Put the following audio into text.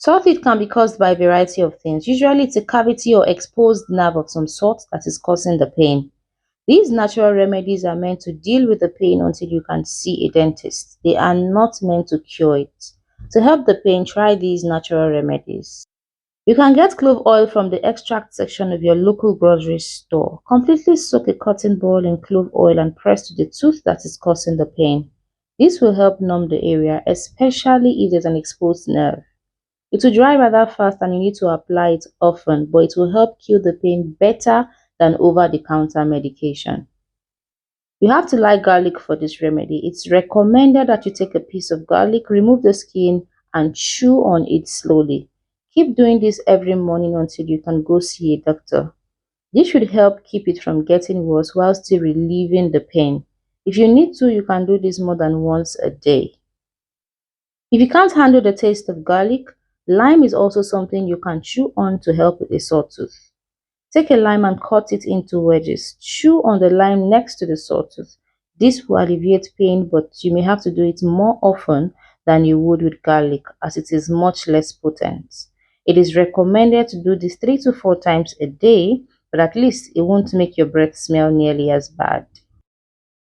Sore teeth can be caused by a variety of things. Usually it's a cavity or exposed nerve of some sort that is causing the pain. These natural remedies are meant to deal with the pain until you can see a dentist. They are not meant to cure it. To help the pain, try these natural remedies. You can get clove oil from the extract section of your local grocery store. Completely soak a cotton ball in clove oil and press to the tooth that is causing the pain. This will help numb the area, especially if there's an exposed nerve. It will dry rather fast and you need to apply it often, but it will help kill the pain better than over-the-counter medication. You have to like garlic for this remedy. It's recommended that you take a piece of garlic, remove the skin, and chew on it slowly. Keep doing this every morning until you can go see a doctor. This should help keep it from getting worse while still relieving the pain. If you need to, you can do this more than once a day. If you can't handle the taste of garlic, lime is also something you can chew on to help with a sore tooth. Take a lime and cut it into wedges. Chew on the lime next to the sore tooth. This will alleviate pain, but you may have to do it more often than you would with garlic as it is much less potent. It is recommended to do this 3 to 4 times a day, but at least it won't make your breath smell nearly as bad.